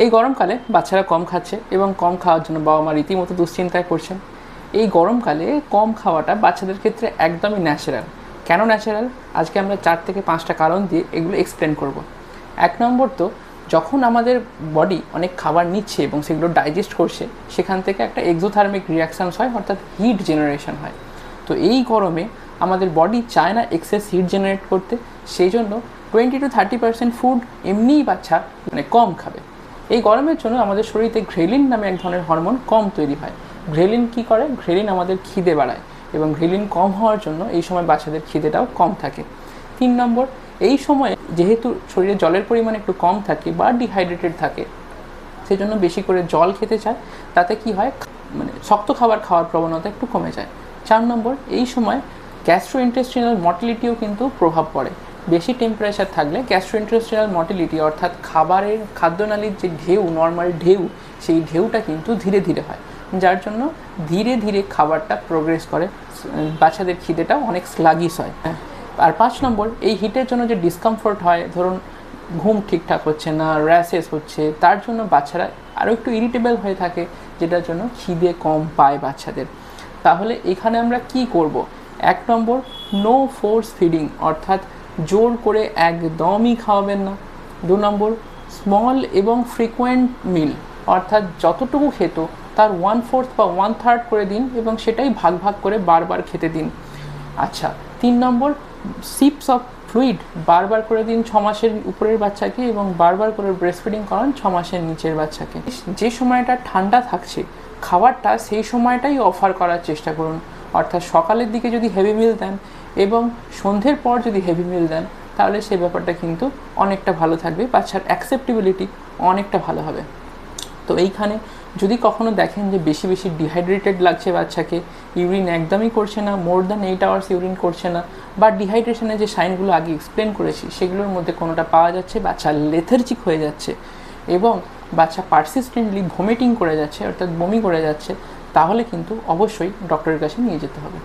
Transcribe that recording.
এই গরমকালে বাচ্চারা কম খাচ্ছে এবং কম খাওয়ার জন্য বাবা মা রীতিমতো দুশ্চিন্তায় পড়ছেন। এই গরমকালে কম খাওয়াটা বাচ্চাদের ক্ষেত্রে একদমই ন্যাচারাল। কেন ন্যাচারাল? আজকে আমরা 4 থেকে 5টা কারণ দিয়ে এগুলো এক্সপ্লেন করব। 1 নম্বর, তো যখন আমাদের বডি অনেক খাবার নিচ্ছে এবং সেগুলো ডাইজেস্ট করছে, সেখান থেকে একটা এক্সোথার্মিক রিয়াকশানস হয়, অর্থাৎ হিট জেনারেশন হয়। তো এই গরমে আমাদের বডি চায় না এক্সেস হিট জেনারেট করতে, সেই জন্য 20-30% ফুড এমনিই বাচ্চা কম খাবে। এই গরমের জন্য আমাদের শরীরে গ্রেলিন নামে এক ধরনের হরমোন কম তৈরি হয়। গ্রেলিন কী করে? গ্রেলিন আমাদের খিদে বাড়ায় এবং গ্রেলিন কম হওয়ার জন্য এই সময় বাচ্চাদের খিদেটাও কম থাকে। 3 নম্বর, এই সময়ে যেহেতু শরীরে জলের পরিমাণ একটু কম থাকে বা ডিহাইড্রেটেড থাকে, সেজন্য বেশি করে জল খেতে চায়। তাতে কি হয়, শক্ত খাবার খাওয়ার প্রবণতা একটু কমে যায়। 4 নম্বর, এই সময় গ্যাস্ট্রোইন্টেস্টিনাল মর্টিলিটিও কিন্তু প্রভাব পড়ে। বেশি টেম্পারেচার থাকলে গ্যাস্ট্রোইন্টেস্টিনাল মর্টিলিটি অর্থাৎ খাদ্যনালীর যে ঢেউ, নর্মাল ঢেউ, সেই ঢেউটা কিন্তু ধীরে ধীরে হয়, যার জন্য ধীরে ধীরে খাবারটা প্রোগ্রেস করে, বাচ্চাদের খিদেটাও অনেক স্লাগিশ হয়। আর 5 নম্বর, এই হিটের জন্য যে ডিসকমফোর্ট হয়, ধরুন ঘুম ঠিকঠাক হচ্ছে না, র্যাশেস হচ্ছে, তার জন্য বাচ্চারা আরও একটু ইরিটেবল হয়ে থাকে, যেটার জন্য খিদে কম পায় বাচ্চাদের। তাহলে এখানে আমরা কি করব? 1 নম্বর, নো ফোর্স ফিডিং, অর্থাৎ জোর করে একদমই খাওয়াবেন না। 2 নম্বর, স্মল এবং ফ্রিকোয়েন্ট মিল, অর্থাৎ যতটুকু খেত তার 1/4 বা 1/3 করে দিন এবং সেটাই ভাগ ভাগ করে বারবার খেতে দিন। আচ্ছা, 3 নম্বর, সিপস অফ ফ্লুইড বারবার করে দিন 6 মাসের উপরের বাচ্চাকে এবং বারবার করে ব্রেস্ট ফিডিং করান 6 মাসের নিচের বাচ্চাকে। যে সময়টা ঠান্ডা থাকছে খাবারটা, সেই সময়টাই অফার করার চেষ্টা করুন, অর্থাৎ সকালের দিকে যদি হেভি মিল দেন এবং সন্ধ্যের পর যদি হেভি মিল দেন, তাহলে সেই ব্যাপারটা কিন্তু অনেকটা ভালো থাকবে, বাচ্চার অ্যাকসেপ্টেবিলিটি অনেকটা ভালো হবে। তো এইখানে যদি কখনো দেখেন যে বেশি বেশি ডিহাইড্রেটেড লাগছে বাচ্চাকে, ইউরিন একদমই করছে না, মোর দ্যান 8 আওয়ার্স ইউরিন করছে না, বা ডিহাইড্রেশনের যে সাইনগুলো আগে এক্সপ্লেন করেছি সেগুলোর মধ্যে কোনোটা পাওয়া যাচ্ছে, বাচ্চা লেথার্জিক হয়ে যাচ্ছে এবং বাচ্চা পারসিস্টেন্টলি ভমিটিং করে যাচ্ছে, অর্থাৎ বমি করে যাচ্ছে, তাহলে কিন্তু অবশ্যই ডক্টরের কাছে নিয়ে যেতে হবে।